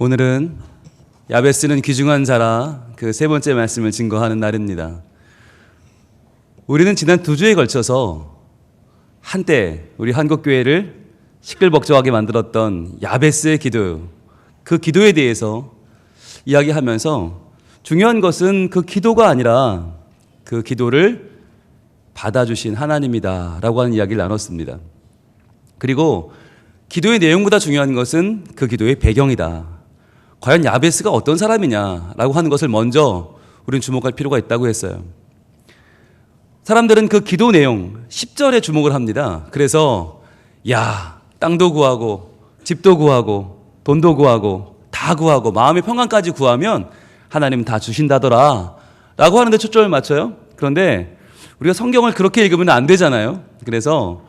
오늘은 야베스는 귀중한 자라 그 세 번째 말씀을 증거하는 날입니다. 우리는 지난 2주에 걸쳐서 한때 우리 한국교회를 시끌벅적하게 만들었던 야베스의 기도, 그 기도에 대해서 이야기하면서 중요한 것은 그 기도가 아니라 그 기도를 받아주신 하나님이다 라고 하는 이야기를 나눴습니다. 그리고 기도의 내용보다 중요한 것은 그 기도의 배경이다. 과연 야베스가 어떤 사람이냐라고 하는 것을 먼저 우리는 주목할 필요가 있다고 했어요. 사람들은 그 기도 내용 10절에 주목을 합니다. 그래서 땅도 구하고 집도 구하고 돈도 구하고 다 구하고 마음의 평안까지 구하면 하나님은 다 주신다더라 라고 하는데 초점을 맞춰요. 그런데 우리가 성경을 그렇게 읽으면 안 되잖아요. 그래서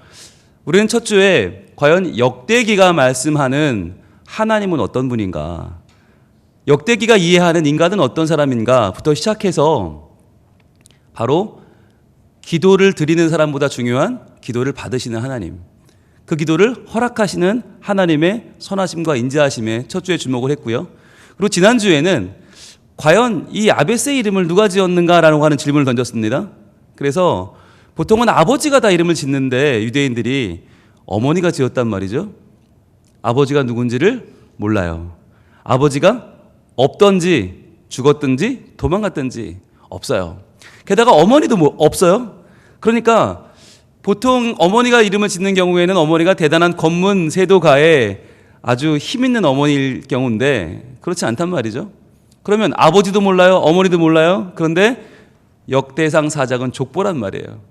우리는 첫 주에 과연 역대기가 말씀하는 하나님은 어떤 분인가, 역대기가 이해하는 인간은 어떤 사람인가부터 시작해서 바로 기도를 드리는 사람보다 중요한 기도를 받으시는 하나님, 그 기도를 허락하시는 하나님의 선하심과 인자하심에 첫 주에 주목을 했고요. 그리고 지난주에는 과연 이 야베스의 이름을 누가 지었는가라고 하는 질문을 던졌습니다. 그래서 보통은 아버지가 다 이름을 짓는데 유대인들이 어머니가 지었단 말이죠. 아버지가 누군지를 몰라요. 아버지가 없던지 죽었든지 도망갔든지 없어요. 게다가 어머니도 없어요. 그러니까 보통 어머니가 이름을 짓는 경우에는 어머니가 대단한 검문 세도가에 아주 힘 있는 어머니일 경우인데 그렇지 않단 말이죠. 그러면 아버지도 몰라요, 어머니도 몰라요. 그런데 역대상 사작은 족보란 말이에요.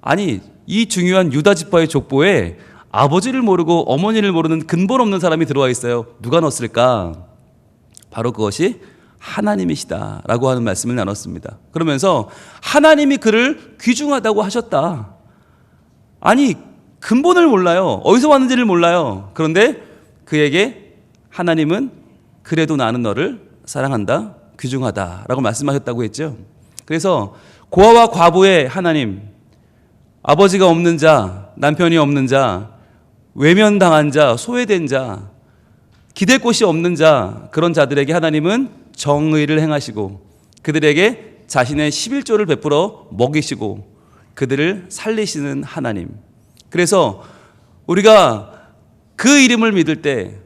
아니, 이 중요한 유다 지파의 족보에 아버지를 모르고 어머니를 모르는 근본 없는 사람이 들어와 있어요. 누가 넣었을까? 바로 그것이 하나님이시다라고 하는 말씀을 나눴습니다. 그러면서 하나님이 그를 귀중하다고 하셨다. 아니, 근본을 몰라요. 어디서 왔는지를 몰라요. 그런데 그에게 하나님은 그래도 나는 너를 사랑한다, 귀중하다라고 말씀하셨다고 했죠. 그래서 고아와 과부의 하나님, 아버지가 없는 자, 남편이 없는 자, 외면당한 자, 소외된 자, 기댈 곳이 없는 자, 그런 자들에게 하나님은 정의를 행하시고 그들에게 자신의 11조를 베풀어 먹이시고 그들을 살리시는 하나님. 그래서 우리가 그 이름을 믿을 때,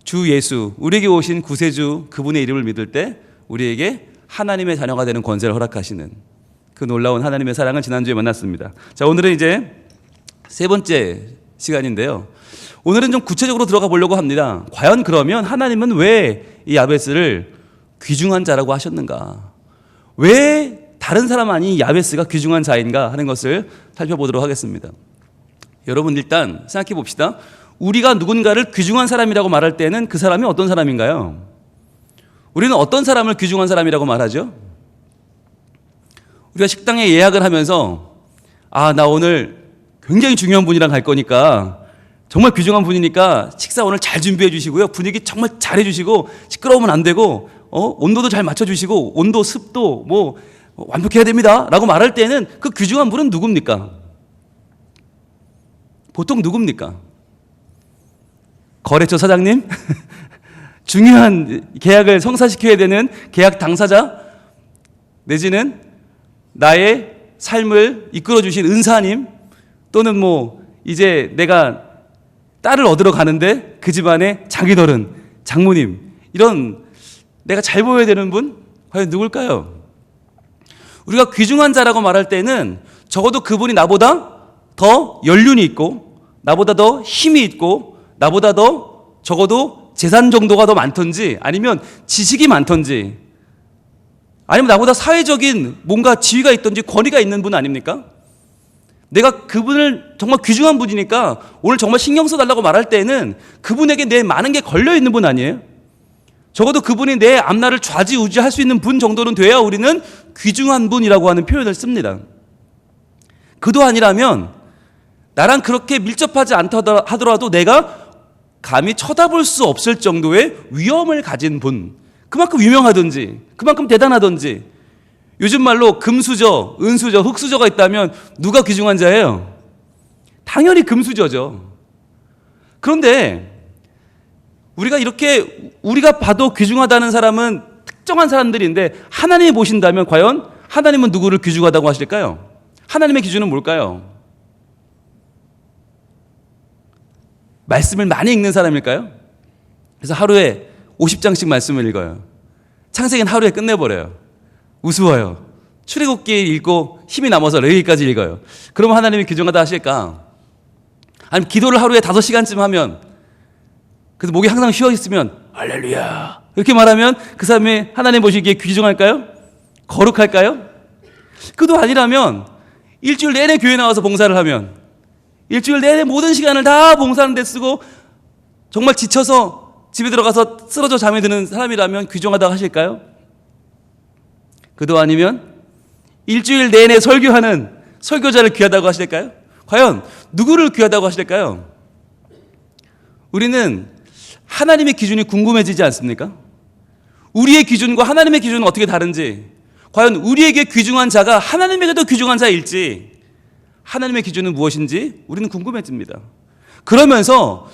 주 예수, 우리에게 오신 구세주 그분의 이름을 믿을 때 우리에게 하나님의 자녀가 되는 권세를 허락하시는 그 놀라운 하나님의 사랑을 지난주에 만났습니다. 자, 오늘은 이제 세 번째 시간인데요. 오늘은 좀 구체적으로 들어가 보려고 합니다. 과연 그러면 하나님은 왜 이 야베스를 귀중한 자라고 하셨는가? 왜 다른 사람 아닌 야베스가 귀중한 자인가 하는 것을 살펴보도록 하겠습니다. 여러분, 일단 생각해 봅시다. 우리가 누군가를 귀중한 사람이라고 말할 때는 그 사람이 어떤 사람인가요? 우리는 어떤 사람을 귀중한 사람이라고 말하죠? 우리가 식당에 예약을 하면서 나 오늘 굉장히 중요한 분이랑 갈 거니까, 정말 귀중한 분이니까 식사 오늘 잘 준비해 주시고요, 분위기 정말 잘해 주시고 시끄러우면 안 되고 온도도 잘 맞춰 주시고 온도 습도 완벽해야 됩니다 라고 말할 때는 그 귀중한 분은 누굽니까? 보통 누굽니까? 거래처 사장님? 중요한 계약을 성사시켜야 되는 계약 당사자? 내지는 나의 삶을 이끌어 주신 은사님? 또는 이제 내가 딸을 얻으러 가는데 그 집안의 장인어른, 장모님, 이런 내가 잘 보여야 되는 분? 과연 누굴까요? 우리가 귀중한 자라고 말할 때는 적어도 그분이 나보다 더 연륜이 있고 나보다 더 힘이 있고 나보다 더 적어도 재산 정도가 더 많던지, 아니면 지식이 많던지, 아니면 나보다 사회적인 뭔가 지위가 있던지 권위가 있는 분 아닙니까? 내가 그분을 정말 귀중한 분이니까 오늘 정말 신경 써달라고 말할 때는 그분에게 내 많은 게 걸려있는 분 아니에요? 적어도 그분이 내 앞날을 좌지우지할 수 있는 분 정도는 돼야 우리는 귀중한 분이라고 하는 표현을 씁니다. 그도 아니라면 나랑 그렇게 밀접하지 않다 하더라도 내가 감히 쳐다볼 수 없을 정도의 위엄을 가진 분, 그만큼 유명하든지 그만큼 대단하든지, 요즘 말로 금수저, 은수저, 흑수저가 있다면 누가 귀중한 자예요? 당연히 금수저죠. 그런데 우리가 이렇게 우리가 봐도 귀중하다는 사람은 특정한 사람들인데 하나님이 보신다면 과연 하나님은 누구를 귀중하다고 하실까요? 하나님의 기준은 뭘까요? 말씀을 많이 읽는 사람일까요? 그래서 하루에 50장씩 말씀을 읽어요. 창세기는 하루에 끝내버려요. 우스워요. 출애굽기 읽고 힘이 남아서 레위기까지 읽어요. 그러면 하나님이 귀중하다 하실까? 아니면 기도를 하루에 5시간쯤 하면, 그래서 목이 항상 쉬어 있으면 할렐루야 이렇게 말하면 그 사람이 하나님 보시기에 귀중할까요? 거룩할까요? 그도 아니라면 일주일 내내 교회 나와서 봉사를 하면, 일주일 내내 모든 시간을 다 봉사하는 데 쓰고 정말 지쳐서 집에 들어가서 쓰러져 잠이 드는 사람이라면 귀중하다고 하실까요? 그도 아니면 일주일 내내 설교하는 설교자를 귀하다고 하실까요? 과연 누구를 귀하다고 하실까요? 우리는 하나님의 기준이 궁금해지지 않습니까? 우리의 기준과 하나님의 기준은 어떻게 다른지, 과연 우리에게 귀중한 자가 하나님에게도 귀중한 자일지, 하나님의 기준은 무엇인지 우리는 궁금해집니다. 그러면서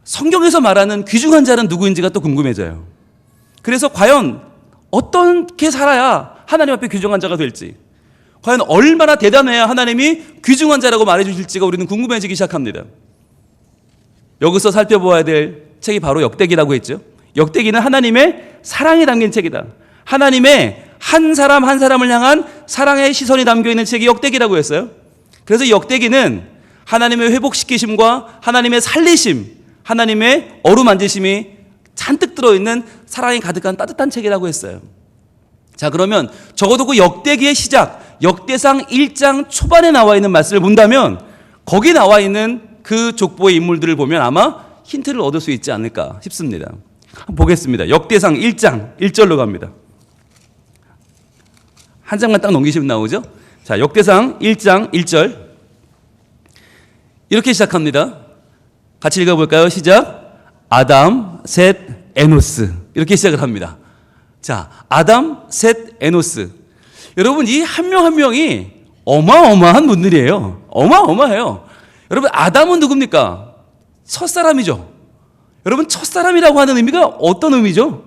성경에서 말하는 귀중한 자는 누구인지가 또 궁금해져요. 그래서 과연 어떻게 살아야 하나님 앞에 귀중한 자가 될지, 과연 얼마나 대단해야 하나님이 귀중한 자라고 말해주실지가 우리는 궁금해지기 시작합니다. 여기서 살펴보아야 될 책이 바로 역대기라고 했죠. 역대기는 하나님의 사랑이 담긴 책이다. 하나님의 한 사람 한 사람을 향한 사랑의 시선이 담겨있는 책이 역대기라고 했어요. 그래서 역대기는 하나님의 회복시키심과 하나님의 살리심, 하나님의 어루만지심이 잔뜩 들어있는 사랑이 가득한 따뜻한 책이라고 했어요. 자, 그러면 적어도 그 역대기의 시작, 역대상 1장 초반에 나와 있는 말씀을 본다면 거기 나와 있는 그 족보의 인물들을 보면 아마 힌트를 얻을 수 있지 않을까 싶습니다. 보겠습니다. 역대상 1장 1절로 갑니다. 한 장만 딱 넘기시면 나오죠? 자, 역대상 1장 1절. 이렇게 시작합니다. 같이 읽어볼까요? 시작. 아담, 셋, 에노스. 이렇게 시작을 합니다. 자, 아담, 셋, 에노스. 여러분, 이 한 명 한 명이 어마어마한 분들이에요. 어마어마해요. 여러분, 아담은 누굽니까? 첫사람이죠. 여러분, 첫사람이라고 하는 의미가 어떤 의미죠?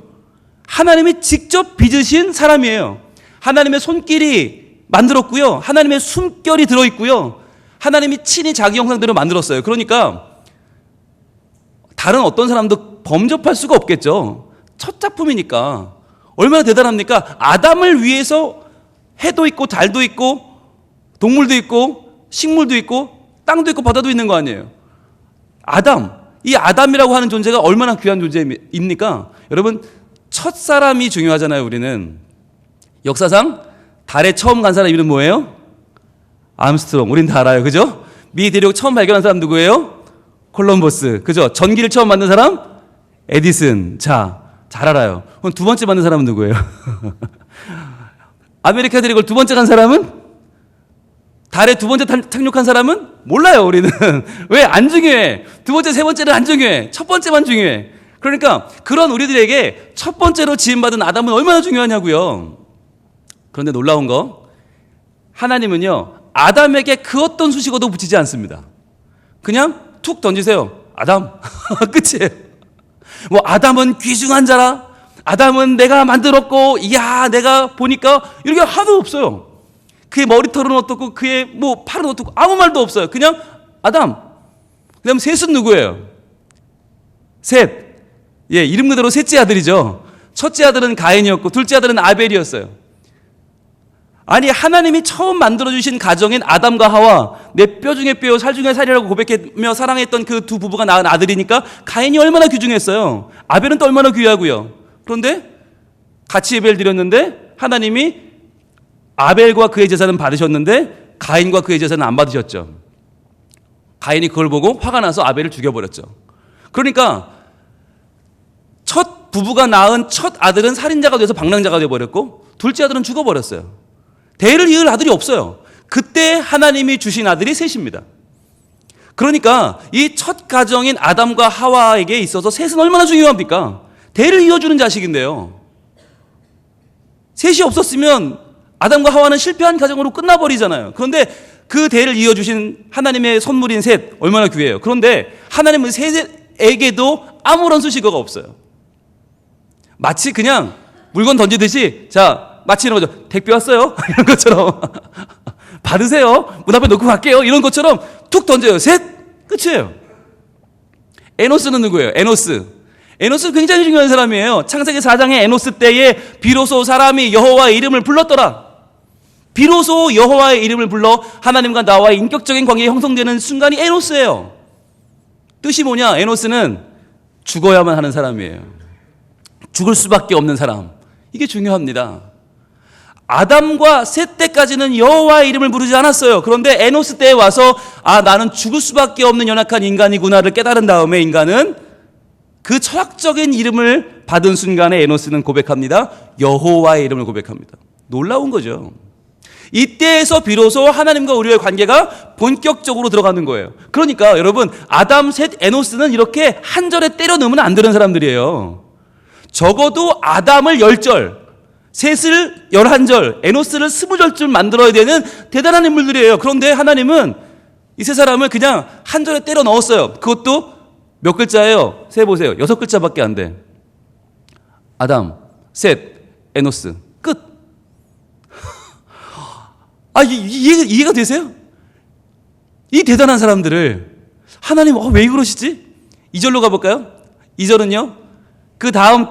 하나님이 직접 빚으신 사람이에요. 하나님의 손길이 만들었고요. 하나님의 숨결이 들어있고요. 하나님이 친히 자기 형상대로 만들었어요. 그러니까 다른 어떤 사람도 범접할 수가 없겠죠. 첫 작품이니까. 얼마나 대단합니까? 아담을 위해서 해도 있고 달도 있고 동물도 있고 식물도 있고 땅도 있고 바다도 있는 거 아니에요. 아담, 이 아담이라고 하는 존재가 얼마나 귀한 존재입니까? 여러분, 첫 사람이 중요하잖아요. 우리는 역사상 달에 처음 간 사람 이름 뭐예요? 암스트롱. 우린 다 알아요. 그죠? 미 대륙 처음 발견한 사람 누구예요? 콜럼버스. 그죠? 전기를 처음 만든 사람? 에디슨. 자, 잘 알아요. 그럼 두 번째 만든 사람은 누구예요? 아메리카 대륙을 두 번째 간 사람은? 달에 두 번째 착륙한 사람은? 몰라요, 우리는. 왜? 안 중요해. 두 번째, 세 번째는 안 중요해. 첫 번째만 중요해. 그러니까 그런 우리들에게 첫 번째로 지음받은 아담은 얼마나 중요하냐고요. 그런데 놀라운 거, 하나님은요, 아담에게 그 어떤 수식어도 붙이지 않습니다. 그냥 툭 던지세요. 아담. 끝이에요. 뭐 아담은 귀중한 자라, 아담은 내가 만들었고, 이야 내가 보니까, 이런 게 하나도 없어요. 그의 머리털은 어떻고 그의 뭐 팔은 어떻고 아무 말도 없어요. 그냥 아담. 그다음 셋은 누구예요? 셋. 예, 이름 그대로 셋째 아들이죠. 첫째 아들은 가인이었고 둘째 아들은 아벨이었어요. 아니, 하나님이 처음 만들어주신 가정인 아담과 하와, 내 뼈 중에 뼈, 살 중에 살이라고 고백하며 사랑했던 그 두 부부가 낳은 아들이니까 가인이 얼마나 귀중했어요. 아벨은 또 얼마나 귀하고요. 그런데 같이 예배를 드렸는데 하나님이 아벨과 그의 제사는 받으셨는데 가인과 그의 제사는 안 받으셨죠. 가인이 그걸 보고 화가 나서 아벨을 죽여버렸죠. 그러니까 첫 부부가 낳은 첫 아들은 살인자가 돼서 방랑자가 되어버렸고 둘째 아들은 죽어버렸어요. 대를 이을 아들이 없어요. 그때 하나님이 주신 아들이 셋입니다. 그러니까 이 첫 가정인 아담과 하와에게 있어서 셋은 얼마나 중요합니까? 대를 이어주는 자식인데요. 셋이 없었으면 아담과 하와는 실패한 가정으로 끝나버리잖아요. 그런데 그 대를 이어주신 하나님의 선물인 셋, 얼마나 귀해요. 그런데 하나님은 셋에게도 아무런 수식어가 없어요. 마치 그냥 물건 던지듯이 자, 마치 이런 거죠. 택배 왔어요. 이런 것처럼. 받으세요. 문 앞에 놓고 갈게요. 이런 것처럼 툭 던져요. 셋. 끝이에요. 에노스는 누구예요? 에노스. 에노스 굉장히 중요한 사람이에요. 창세기 4장의 에노스 때에 비로소 사람이 여호와의 이름을 불렀더라. 비로소 여호와의 이름을 불러 하나님과 나와의 인격적인 관계가 형성되는 순간이 에노스예요. 뜻이 뭐냐? 에노스는 죽어야만 하는 사람이에요. 죽을 수밖에 없는 사람. 이게 중요합니다. 아담과 셋 때까지는 여호와의 이름을 부르지 않았어요. 그런데 에노스 때에 와서 나는 죽을 수밖에 없는 연약한 인간이구나를 깨달은 다음에 인간은 그 철학적인 이름을 받은 순간에 에노스는 고백합니다. 여호와의 이름을 고백합니다. 놀라운 거죠. 이때에서 비로소 하나님과 우리의 관계가 본격적으로 들어가는 거예요. 그러니까 여러분, 아담, 셋, 에노스는 이렇게 한 절에 때려 넣으면 안 되는 사람들이에요. 적어도 아담을 10절, 셋을 11절, 에노스를 20절쯤 만들어야 되는 대단한 인물들이에요. 그런데 하나님은 이 세 사람을 그냥 한 절에 때려 넣었어요. 그것도 몇 글자예요? 세보세요. 6글자밖에 안 돼. 아담, 셋, 에노스. 끝. 이해가 되세요? 이 대단한 사람들을 하나님 왜 그러시지? 2절로 가볼까요? 2절은요. 그 다음은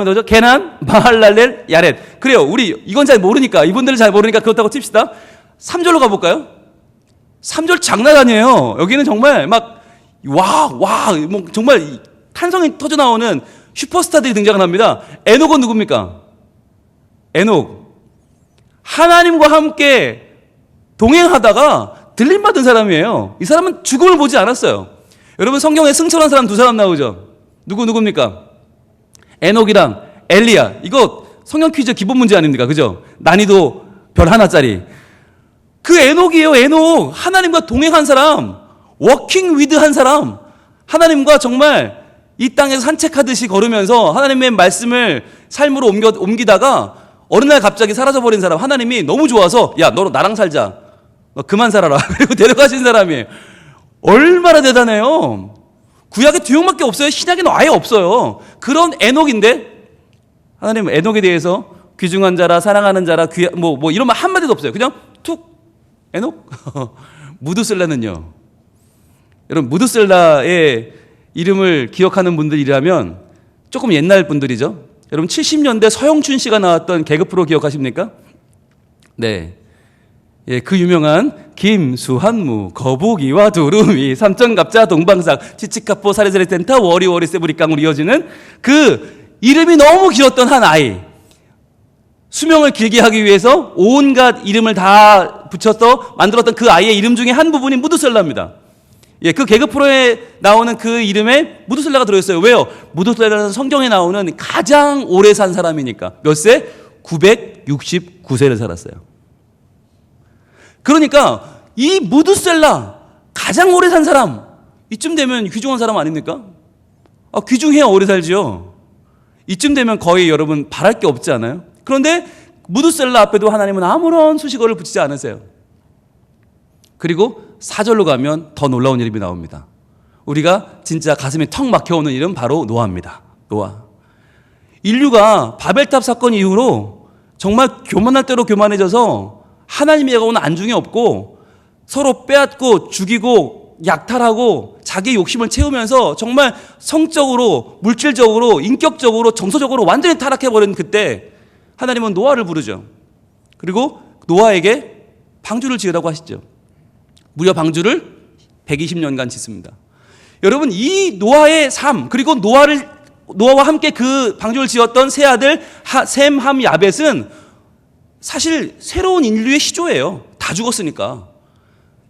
뭐죠? 게난, 마할랄렐, 야렛. 그래요. 우리 이건 잘 모르니까, 이분들은 잘 모르니까 그렇다고 칩시다. 3절로 가볼까요? 3절 장난 아니에요. 여기는 정말 막 뭐 정말 탄성이 터져 나오는 슈퍼스타들이 등장을 합니다. 에녹은 누굽니까? 에녹. 하나님과 함께 동행하다가 들림받은 사람이에요. 이 사람은 죽음을 보지 않았어요. 여러분, 성경에 승천한 사람 2사람 나오죠? 누굽니까? 에녹이랑 엘리야. 이거 성경 퀴즈 기본 문제 아닙니까? 그죠? 난이도 별 하나짜리. 그 에녹이에요. 에녹. 하나님과 동행한 사람, 워킹 위드 한 사람, 하나님과 정말 이 땅에서 산책하듯이 걸으면서 하나님의 말씀을 삶으로 옮기다가 어느 날 갑자기 사라져버린 사람, 하나님이 너무 좋아서 야, 너 나랑 살자, 너 그만 살아라. 그리고 데려가신 사람이에요. 얼마나 대단해요. 구약에 2명밖에 없어요. 신약에는 아예 없어요. 그런 에녹인데 하나님은 에녹에 대해서 귀중한 자라, 사랑하는 자라, 뭐 이런 말 한마디도 없어요. 그냥 툭 에녹. 무드셀라는요, 여러분, 무드셀라의 이름을 기억하는 분들이라면 조금 옛날 분들이죠. 여러분, 70년대 서영춘 씨가 나왔던 개그 프로 기억하십니까? 네. 예, 그 유명한 김수한무, 거북이와 두루미, 삼천갑자, 동방삭, 치치카포, 사리사리 센터, 워리워리 세브리깡으로 이어지는 그 이름이 너무 길었던 한 아이. 수명을 길게 하기 위해서 온갖 이름을 다 붙여서 만들었던 그 아이의 이름 중에 한 부분이 무드셀라입니다. 예, 그 개그 프로에 나오는 그 이름에 무드셀라가 들어있어요. 왜요? 무드셀라는 성경에 나오는 가장 오래 산 사람이니까. 몇 세? 969세를 살았어요. 그러니까 이 무드셀라, 가장 오래 산 사람, 이쯤 되면 귀중한 사람 아닙니까? 귀중해야 오래 살지요. 이쯤 되면 거의 여러분 바랄 게 없지 않아요? 그런데 무드셀라 앞에도 하나님은 아무런 수식어를 붙이지 않으세요. 그리고 4절로 가면 더 놀라운 이름이 나옵니다. 우리가 진짜 가슴이 턱 막혀오는 이름, 바로 노아입니다. 노아. 인류가 바벨탑 사건 이후로 정말 교만할 대로 교만해져서 하나님에게 오는 안중이 없고 서로 빼앗고 죽이고 약탈하고 자기 욕심을 채우면서 정말 성적으로, 물질적으로, 인격적으로, 정서적으로 완전히 타락해버린 그때 하나님은 노아를 부르죠. 그리고 노아에게 방주를 지으라고 하시죠. 무려 방주를 120년간 짓습니다. 여러분, 이 노아의 삶, 그리고 노아와 함께 그 방주를 지었던 세 아들 셈, 함, 야벳은 사실 새로운 인류의 시조예요. 다 죽었으니까.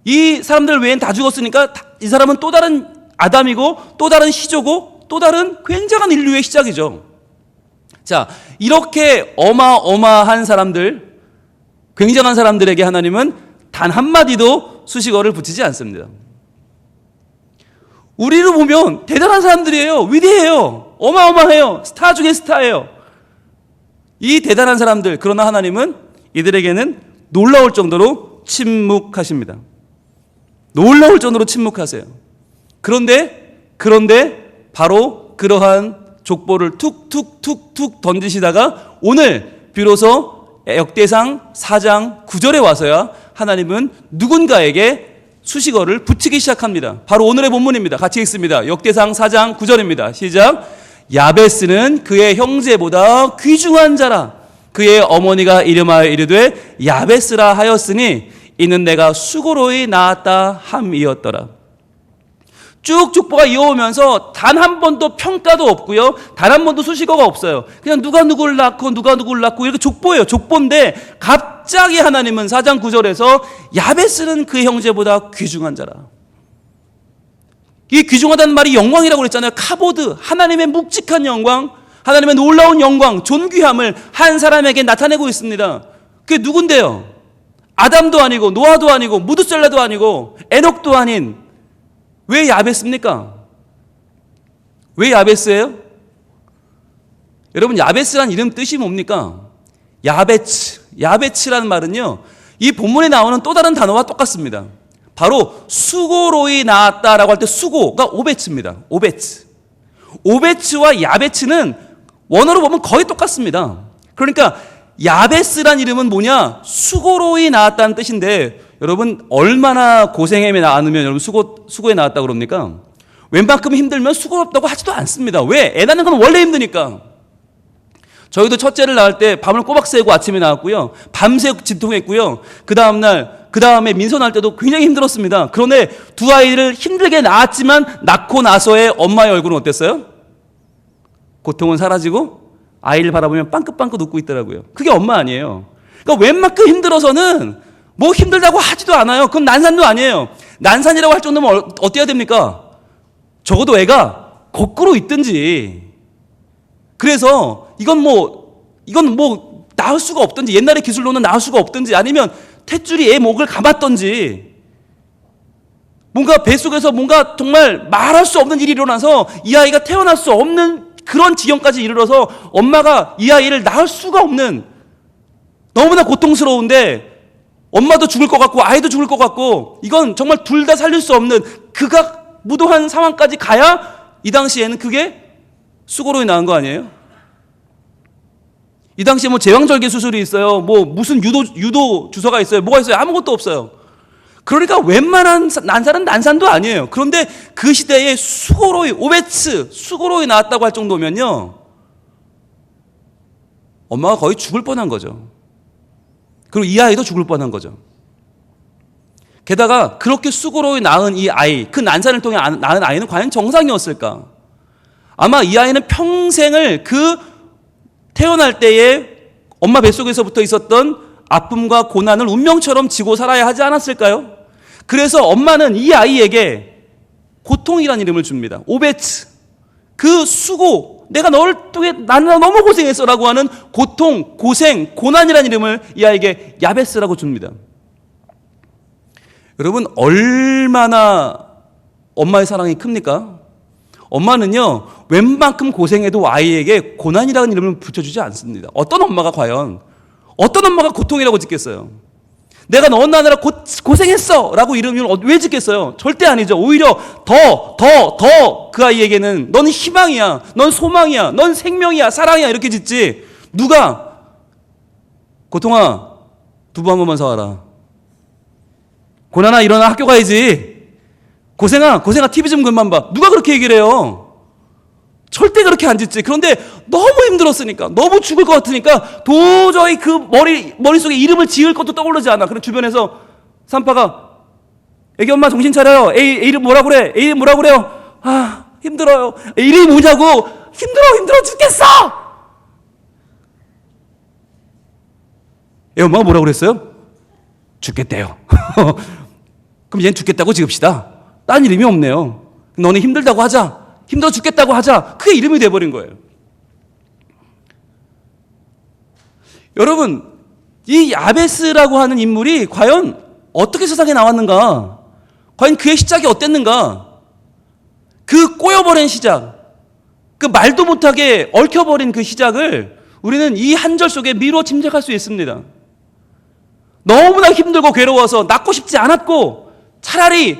이 사람들 외엔 다 죽었으니까 이 사람은 또 다른 아담이고 또 다른 시조고 또 다른 굉장한 인류의 시작이죠. 자, 이렇게 어마어마한 사람들, 굉장한 사람들에게 하나님은 단 한마디도 수식어를 붙이지 않습니다. 우리를 보면 대단한 사람들이에요. 위대해요. 어마어마해요. 스타 중에 스타예요. 이 대단한 사람들, 그러나 하나님은 이들에게는 놀라울 정도로 침묵하십니다. 놀라울 정도로 침묵하세요. 그런데 바로 그러한 족보를 툭툭툭툭 던지시다가 오늘 비로소 역대상 4장 9절에 와서야 하나님은 누군가에게 수식어를 붙이기 시작합니다. 바로 오늘의 본문입니다. 같이 읽습니다. 역대상 4장 9절입니다. 시작. 야베스는 그의 형제보다 귀중한 자라. 그의 어머니가 이름하여 이르되 야베스라 하였으니 이는 내가 수고로이 낳았다 함이었더라. 쭉 족보가 이어오면서 단 한 번도 평가도 없고요. 단 한 번도 수식어가 없어요. 그냥 누가 누구를 낳고 누가 누구를 낳고 이렇게 족보예요. 족보인데 갑자기 하나님은 4장 9절에서 야베스는 그의 형제보다 귀중한 자라. 이 귀중하다는 말이 영광이라고 그랬잖아요. 카보드, 하나님의 묵직한 영광, 하나님의 놀라운 영광, 존귀함을 한 사람에게 나타내고 있습니다. 그게 누군데요? 아담도 아니고 노아도 아니고 무두셀라도 아니고 에녹도 아닌 왜 야베스입니까? 왜 야베스예요? 여러분 야베스란 이름 뜻이 뭡니까? 야베츠라는 말은요 이 본문에 나오는 또 다른 단어와 똑같습니다. 바로 수고로이 낳았다라고 할 때 수고가 오베츠입니다. 오베츠와 야베츠는 원어로 보면 거의 똑같습니다. 그러니까 야베스란 이름은 뭐냐? 수고로이 낳았다는 뜻인데 여러분 얼마나 고생에 낳으면 여러분 수고에 낳았다고 그럽니까? 웬만큼 힘들면 수고롭다고 하지도 않습니다. 왜? 애 낳는 건 원래 힘드니까. 저희도 첫째를 낳을 때 밤을 꼬박 새고 아침에 나왔고요. 밤새 진통했고요. 그 다음에 민서 낳을 때도 굉장히 힘들었습니다. 그런데 두 아이를 힘들게 낳았지만 낳고 나서의 엄마의 얼굴은 어땠어요? 고통은 사라지고 아이를 바라보면 빵긋빵긋 웃고 있더라고요. 그게 엄마 아니에요. 그러니까 웬만큼 힘들어서는 뭐 힘들다고 하지도 않아요. 그건 난산도 아니에요. 난산이라고 할 정도면 어때야 됩니까? 적어도 애가 거꾸로 있든지. 그래서 이건 뭐 나을 수가 없든지 옛날의 기술로는 나을 수가 없든지 아니면 탯줄이 애 목을 감았던지 뭔가 뱃속에서 뭔가 정말 말할 수 없는 일이 일어나서 이 아이가 태어날 수 없는 그런 지경까지 이르러서 엄마가 이 아이를 낳을 수가 없는 너무나 고통스러운데 엄마도 죽을 것 같고 아이도 죽을 것 같고 이건 정말 둘 다 살릴 수 없는 극악무도한 상황까지 가야 이 당시에는 그게 수고로이 낳은 거 아니에요? 이 당시에 뭐 제왕절개 수술이 있어요. 뭐 무슨 유도 주사가 있어요. 뭐가 있어요? 아무것도 없어요. 그러니까 웬만한 난산은 난산도 아니에요. 그런데 그 시대에 수고로이 낳았다고 할 정도면요. 엄마가 거의 죽을 뻔한 거죠. 그리고 이 아이도 죽을 뻔한 거죠. 게다가 그렇게 수고로이 낳은 이 아이, 그 난산을 통해 낳은 아이는 과연 정상이었을까? 아마 이 아이는 평생을 그 태어날 때에 엄마 뱃속에서부터 있었던 아픔과 고난을 운명처럼 지고 살아야 하지 않았을까요? 그래서 엄마는 이 아이에게 고통이라는 이름을 줍니다. 오베츠. 그 수고, 내가 너를 통해 나는 너무 고생했어라고 하는 고통, 고생, 고난이라는 이름을 이 아이에게 야베스라고 줍니다. 여러분 얼마나 엄마의 사랑이 큽니까? 엄마는요 웬만큼 고생해도 아이에게 고난이라는 이름을 붙여주지 않습니다. 어떤 엄마가 고통이라고 짓겠어요? 내가 너 낳느라 고생했어 라고 이름을 왜 짓겠어요? 절대 아니죠. 오히려 더 그 아이에게는 넌 희망이야, 넌 소망이야, 넌 생명이야, 사랑이야 이렇게 짓지. 누가 고통아 두부 한 번만 사와라. 고난아 일어나 학교 가야지. 고생아 TV 좀 그만 봐. 누가 그렇게 얘기를 해요? 절대 그렇게 안 짓지. 그런데 너무 힘들었으니까, 너무 죽을 것 같으니까 도저히 그 머릿속에 이름을 지을 것도 떠오르지 않아. 그럼 주변에서 산파가 애기 엄마 정신 차려요. 애 이름 뭐라 그래? 애 이름 뭐라 그래요? 아 힘들어요. 애 이름이 뭐냐고. 힘들어 죽겠어. 애 엄마가 뭐라 그랬어요? 죽겠대요. 그럼 얘는 죽겠다고 지읍시다. 딴 이름이 없네요. 너는 힘들다고 하자. 힘들어 죽겠다고 하자. 그게 이름이 돼버린 거예요. 여러분, 이 야베스라고 하는 인물이 과연 어떻게 세상에 나왔는가? 과연 그의 시작이 어땠는가? 그 꼬여버린 시작, 그 말도 못하게 얽혀버린 그 시작을 우리는 이 한 절 속에 미루어 짐작할 수 있습니다. 너무나 힘들고 괴로워서 낳고 싶지 않았고 차라리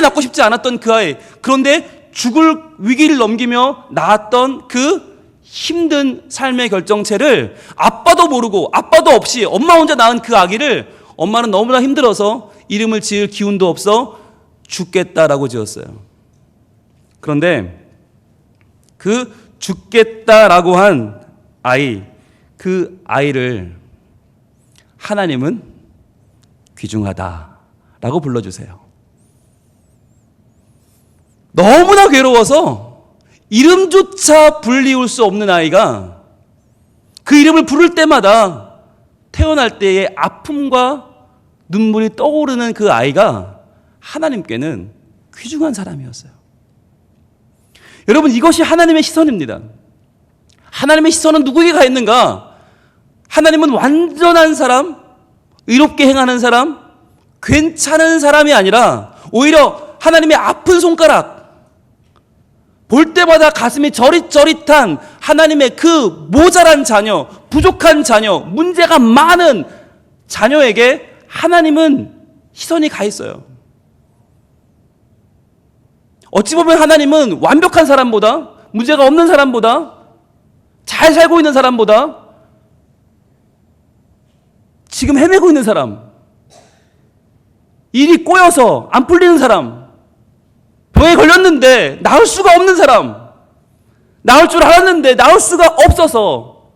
낳고 싶지 않았던 그 아이. 그런데 죽을 위기를 넘기며 낳았던 그 힘든 삶의 결정체를 아빠도 모르고 아빠도 없이 엄마 혼자 낳은 그 아기를 엄마는 너무나 힘들어서 이름을 지을 기운도 없어 죽겠다라고 지었어요. 그런데 그 죽겠다라고 한 아이, 그 아이를 하나님은 귀중하다라고 불러주세요. 너무나 괴로워서 이름조차 불리울 수 없는 아이가 그 이름을 부를 때마다 태어날 때의 아픔과 눈물이 떠오르는 그 아이가 하나님께는 귀중한 사람이었어요. 여러분, 이것이 하나님의 시선입니다. 하나님의 시선은 누구에게 가 있는가? 하나님은 완전한 사람, 의롭게 행하는 사람, 괜찮은 사람이 아니라 오히려 하나님의 아픈 손가락, 볼 때마다 가슴이 저릿저릿한 하나님의 그 모자란 자녀, 부족한 자녀, 문제가 많은 자녀에게 하나님은 시선이 가 있어요. 어찌 보면 하나님은 완벽한 사람보다, 문제가 없는 사람보다, 잘 살고 있는 사람보다, 지금 헤매고 있는 사람, 일이 꼬여서 안 풀리는 사람, 병에 걸렸는데 나을 수가 없는 사람, 나을 줄 알았는데 나을 수가 없어서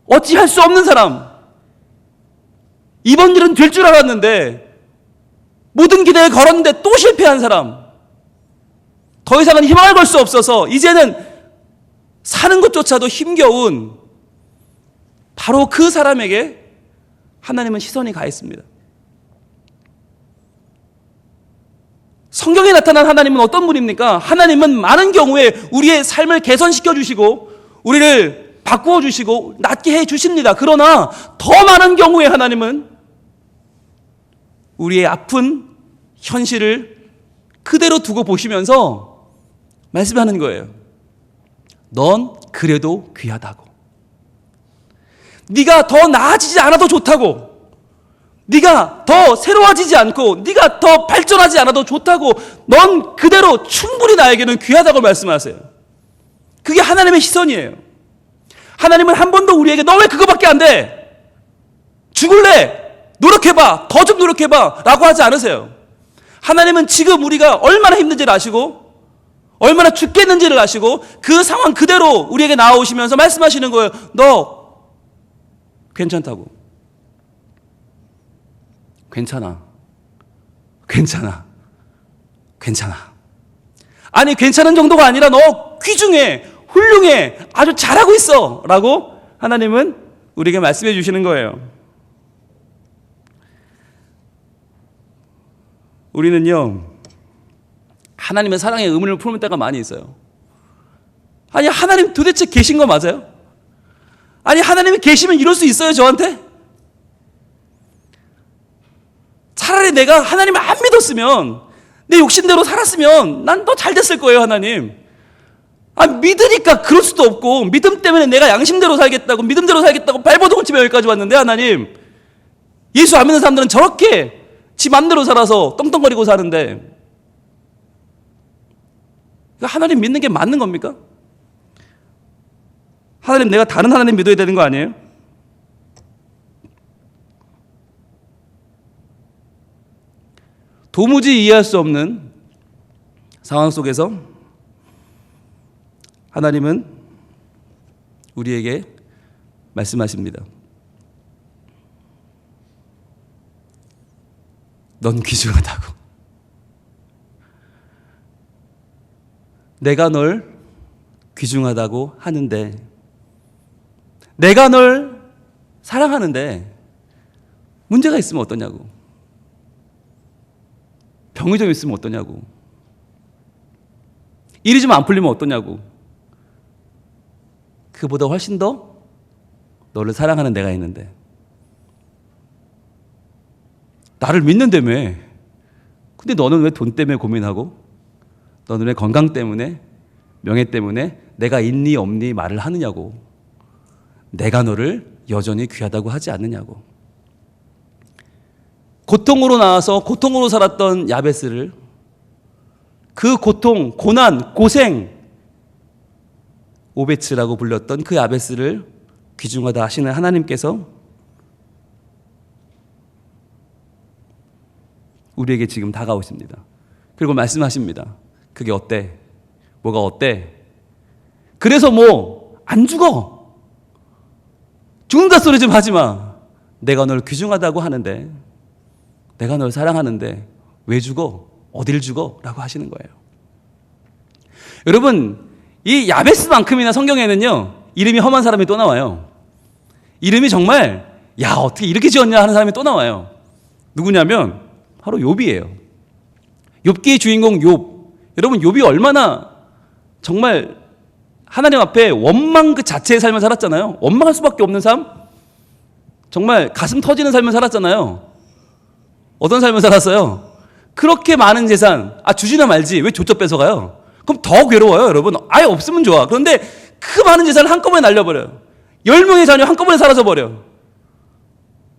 어찌할 수 없는 사람, 이번 일은 될 줄 알았는데 모든 기대에 걸었는데 또 실패한 사람, 더 이상은 희망을 걸 수 없어서 이제는 사는 것조차도 힘겨운 바로 그 사람에게 하나님은 시선이 가 있습니다. 성경에 나타난 하나님은 어떤 분입니까? 하나님은 많은 경우에 우리의 삶을 개선시켜 주시고 우리를 바꾸어 주시고 낫게 해 주십니다. 그러나 더 많은 경우에 하나님은 우리의 아픈 현실을 그대로 두고 보시면서 말씀하는 거예요. 넌 그래도 귀하다고. 네가 더 나아지지 않아도 좋다고. 네가 더 새로워지지 않고 네가 더 발전하지 않아도 좋다고. 넌 그대로 충분히 나에게는 귀하다고 말씀하세요. 그게 하나님의 시선이에요. 하나님은 한 번도 우리에게 너 왜 그거밖에 안 돼? 죽을래? 노력해봐. 더 좀 노력해봐. 라고 하지 않으세요. 하나님은 지금 우리가 얼마나 힘든지를 아시고 얼마나 죽겠는지를 아시고 그 상황 그대로 우리에게 나아오시면서 말씀하시는 거예요. 너 괜찮다고. 괜찮아. 괜찮아. 괜찮아. 아니, 괜찮은 정도가 아니라 너 귀중해. 훌륭해. 아주 잘하고 있어. 라고 하나님은 우리에게 말씀해 주시는 거예요. 우리는요, 하나님의 사랑에 의문을 품을 때가 많이 있어요. 아니, 하나님 도대체 계신 거 맞아요? 아니, 하나님이 계시면 이럴 수 있어요, 저한테? 차라리 내가 하나님을 안 믿었으면, 내 욕심대로 살았으면 난 더 잘 됐을 거예요, 하나님. 아, 믿으니까 그럴 수도 없고, 믿음 때문에 내가 양심대로 살겠다고, 믿음대로 살겠다고 발버둥을 치며 여기까지 왔는데, 하나님. 예수 안 믿는 사람들은 저렇게 지 맘대로 살아서 떵떵거리고 사는데, 하나님 믿는 게 맞는 겁니까? 하나님, 내가 다른 하나님 믿어야 되는 거 아니에요? 도무지 이해할 수 없는 상황 속에서 하나님은 우리에게 말씀하십니다. 넌 귀중하다고. 내가 널 귀중하다고 하는데, 내가 널 사랑하는데 문제가 있으면 어떠냐고. 병이 좀 있으면 어떠냐고. 일이 좀 안 풀리면 어떠냐고. 그보다 훨씬 더 너를 사랑하는 내가 있는데, 나를 믿는다며. 근데 너는 왜 돈 때문에 고민하고, 너는 왜 건강 때문에, 명예 때문에 내가 있니 없니 말을 하느냐고. 내가 너를 여전히 귀하다고 하지 않느냐고. 고통으로 나와서 고통으로 살았던 야베스를 그 고통, 고난, 고생, 오베츠라고 불렸던 그 야베스를 귀중하다 하시는 하나님께서 우리에게 지금 다가오십니다. 그리고 말씀하십니다. 그게 어때? 뭐가 어때? 그래서 뭐 안 죽어. 죽는다 소리 좀 하지 마. 내가 널 귀중하다고 하는데, 내가 널 사랑하는데 왜 죽어? 어딜 죽어? 라고 하시는 거예요. 여러분, 이 야베스만큼이나 성경에는요, 이름이 험한 사람이 또 나와요. 이름이 정말 야 어떻게 이렇게 지었냐 하는 사람이 또 나와요. 누구냐면 바로 욥이에요. 욥기의 주인공 욥. 여러분, 욥이 얼마나 정말 하나님 앞에 원망 그 자체의 삶을 살았잖아요. 원망할 수밖에 없는 삶? 정말 가슴 터지는 삶을 살았잖아요. 어떤 삶을 살았어요? 그렇게 많은 재산, 주지나 말지 왜 조쩍 뺏어가요? 그럼 더 괴로워요, 여러분. 아예 없으면 좋아. 그런데 그 많은 재산을 한꺼번에 날려버려요. 10명의 자녀 한꺼번에 사라져버려.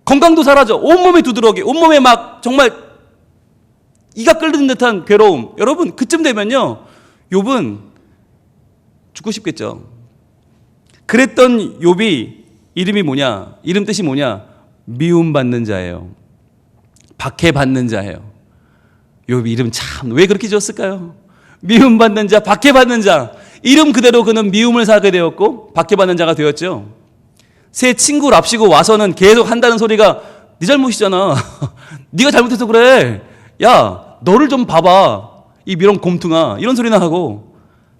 건강도 사라져. 온몸에 두드러기, 온몸에 막 정말 이가 끓는 듯한 괴로움. 여러분, 그쯤 되면요, 욥은 죽고 싶겠죠. 그랬던 욥이 이름이 뭐냐? 이름 뜻이 뭐냐? 미움받는 자예요. 박해받는 자예요. 욥이 이름 참 왜 그렇게 지었을까요? 미움받는 자, 박해받는 자. 이름 그대로 그는 미움을 사게 되었고 박해받는 자가 되었죠. 새 친구 랍시고 와서는 계속 한다는 소리가 네 잘못이잖아. 네가 잘못해서 그래. 야, 너를 좀 봐봐. 이 미련 곰퉁아. 이런 소리나 하고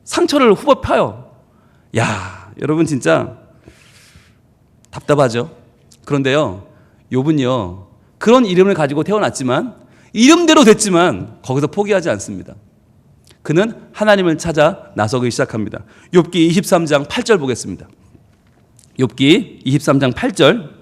상처를 후벼 파요. 야, 여러분 진짜 답답하죠. 그런데요, 욥은요 그런 이름을 가지고 태어났지만 이름대로 됐지만 거기서 포기하지 않습니다. 그는 하나님을 찾아 나서기 시작합니다. 욥기 23장 8절 보겠습니다. 욥기 23장 8절.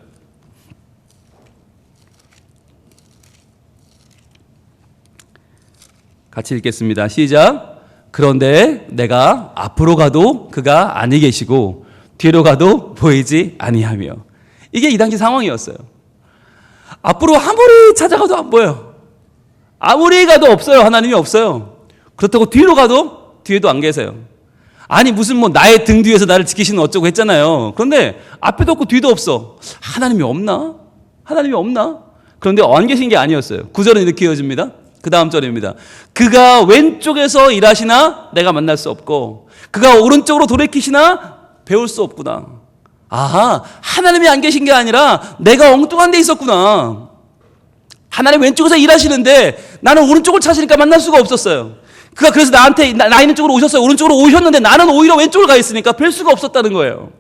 같이 읽겠습니다. 시작. 그런데 내가 앞으로 가도 그가 아니 계시고 뒤로 가도 보이지 아니하며. 이게 이 당시 상황이었어요. 앞으로 아무리 찾아가도 안 보여요. 아무리 가도 없어요. 하나님이 없어요. 그렇다고 뒤로 가도 뒤에도 안 계세요. 아니 무슨 뭐 나의 등 뒤에서 나를 지키시는 어쩌고 했잖아요. 그런데 앞에도 없고 뒤도 없어. 하나님이 없나? 하나님이 없나? 그런데 안 계신 게 아니었어요. 9절은 이렇게 이어집니다. 그 다음 절입니다. 그가 왼쪽에서 일하시나 내가 만날 수 없고 그가 오른쪽으로 돌이키시나 배울 수 없구나. 아하, 하나님이 안 계신 게 아니라 내가 엉뚱한 데 있었구나. 하나님 왼쪽에서 일하시는데 나는 오른쪽을 찾으니까 만날 수가 없었어요. 그가 그래서 나한테 나 있는 쪽으로 오셨어요. 오른쪽으로 오셨는데 나는 오히려 왼쪽으로 가 있으니까 뵐 수가 없었다는 거예요.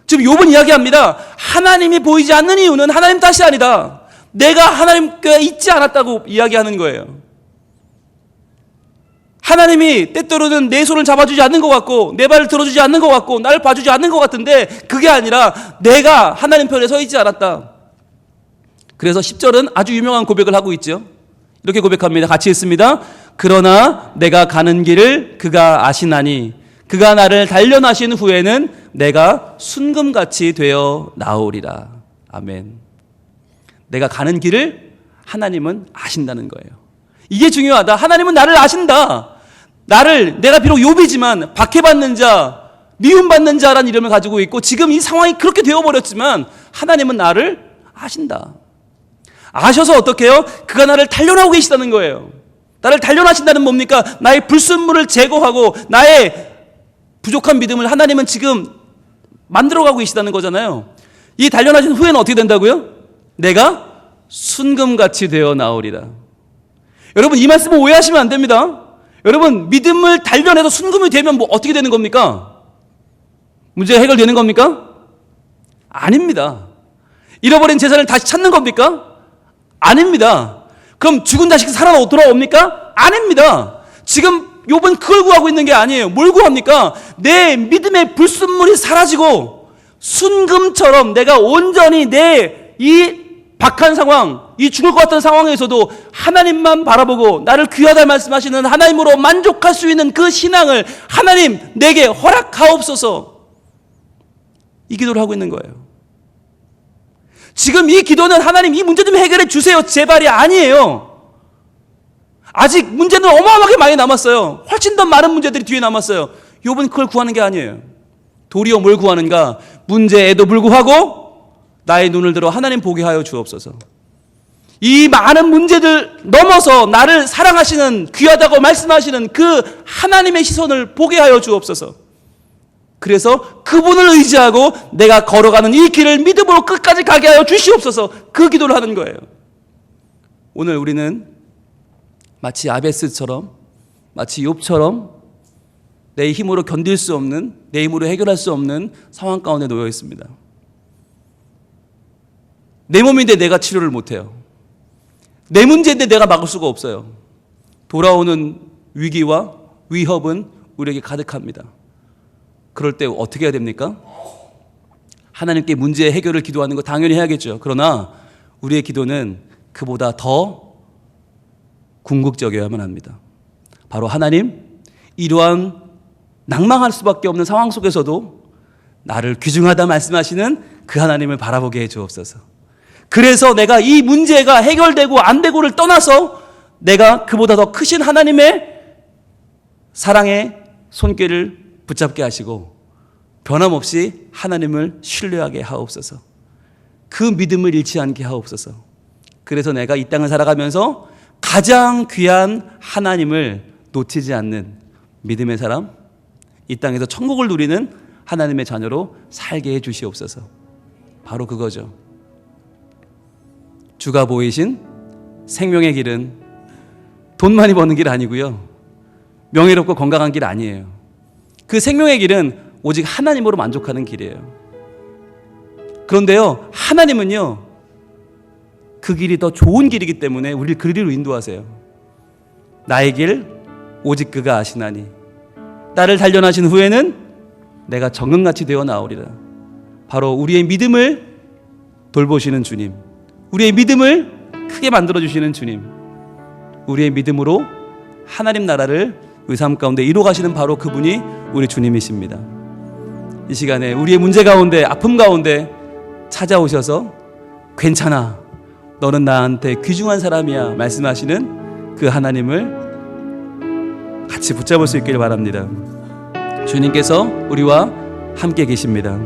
지금 욥은 이야기합니다. 하나님이 보이지 않는 이유는 하나님 탓이 아니다. 내가 하나님께 있지 않았다고 이야기하는 거예요. 하나님이 때때로는 내 손을 잡아주지 않는 것 같고 내 발을 들어주지 않는 것 같고 나를 봐주지 않는 것 같은데 그게 아니라 내가 하나님 편에 서 있지 않았다. 그래서 10절은 아주 유명한 고백을 하고 있죠. 이렇게 고백합니다. 같이 읽습니다. 그러나 내가 가는 길을 그가 아시나니 그가 나를 단련하신 후에는 내가 순금같이 되어 나오리라. 아멘. 내가 가는 길을 하나님은 아신다는 거예요. 이게 중요하다. 하나님은 나를 아신다. 내가 비록 욥이지만 박해받는 자, 미움받는 자라는 이름을 가지고 있고 지금 이 상황이 그렇게 되어버렸지만 하나님은 나를 아신다. 아셔서 어떻게 해요? 그가 나를 단련하고 계시다는 거예요. 나를 단련하신다는 뭡니까? 나의 불순물을 제거하고 나의 부족한 믿음을 하나님은 지금 만들어가고 계시다는 거잖아요. 이 단련하신 후에는 어떻게 된다고요? 내가 순금같이 되어 나오리라. 여러분, 이 말씀을 오해하시면 안 됩니다. 여러분, 믿음을 단련해서 순금이 되면 뭐 어떻게 되는 겁니까? 문제가 해결되는 겁니까? 아닙니다. 잃어버린 재산을 다시 찾는 겁니까? 아닙니다. 그럼 죽은 자식이 살아 돌아옵니까? 아닙니다. 지금 욥은 그걸 구하고 있는 게 아니에요. 뭘 구합니까? 내 믿음의 불순물이 사라지고 순금처럼 내가 온전히 내 이 박한 상황, 이 죽을 것 같은 상황에서도 하나님만 바라보고 나를 귀하다 말씀하시는 하나님으로 만족할 수 있는 그 신앙을 하나님 내게 허락하옵소서, 이 기도를 하고 있는 거예요. 지금 이 기도는 하나님 이 문제 좀 해결해 주세요 제발이 아니에요. 아직 문제는 어마어마하게 많이 남았어요. 훨씬 더 많은 문제들이 뒤에 남았어요. 욥은 그걸 구하는 게 아니에요. 도리어 뭘 구하는가? 문제에도 불구하고 나의 눈을 들어 하나님 보게 하여 주옵소서. 이 많은 문제들 넘어서 나를 사랑하시는, 귀하다고 말씀하시는 그 하나님의 시선을 보게 하여 주옵소서. 그래서 그분을 의지하고 내가 걸어가는 이 길을 믿음으로 끝까지 가게 하여 주시옵소서. 그 기도를 하는 거예요. 오늘 우리는 마치 야베스처럼, 마치 욥처럼 내 힘으로 견딜 수 없는, 내 힘으로 해결할 수 없는 상황 가운데 놓여 있습니다. 내 몸인데 내가 치료를 못해요. 내 문제인데 내가 막을 수가 없어요. 돌아오는 위기와 위협은 우리에게 가득합니다. 그럴 때 어떻게 해야 됩니까? 하나님께 문제의 해결을 기도하는 거 당연히 해야겠죠. 그러나 우리의 기도는 그보다 더 궁극적이어야만 합니다. 바로 하나님, 이러한 낭망할 수밖에 없는 상황 속에서도 나를 귀중하다 말씀하시는 그 하나님을 바라보게 해 주옵소서. 그래서 내가 이 문제가 해결되고 안 되고를 떠나서 내가 그보다 더 크신 하나님의 사랑의 손길을 붙잡게 하시고 변함없이 하나님을 신뢰하게 하옵소서. 그 믿음을 잃지 않게 하옵소서. 그래서 내가 이 땅을 살아가면서 가장 귀한 하나님을 놓치지 않는 믿음의 사람, 이 땅에서 천국을 누리는 하나님의 자녀로 살게 해 주시옵소서. 바로 그거죠. 주가 보이신 생명의 길은 돈 많이 버는 길 아니고요, 명예롭고 건강한 길 아니에요. 그 생명의 길은 오직 하나님으로 만족하는 길이에요. 그런데요, 하나님은요, 그 길이 더 좋은 길이기 때문에 우리를 그 길로 인도하세요. 나의 길 오직 그가 아시나니 나를 단련하신 후에는 내가 정금같이 되어 나오리라. 바로 우리의 믿음을 돌보시는 주님, 우리의 믿음을 크게 만들어주시는 주님, 우리의 믿음으로 하나님 나라를 우리 삶 가운데 이루어가시는 바로 그분이 우리 주님이십니다. 이 시간에 우리의 문제 가운데, 아픔 가운데 찾아오셔서 괜찮아, 너는 나한테 귀중한 사람이야 말씀하시는 그 하나님을 같이 붙잡을 수 있기를 바랍니다. 주님께서 우리와 함께 계십니다.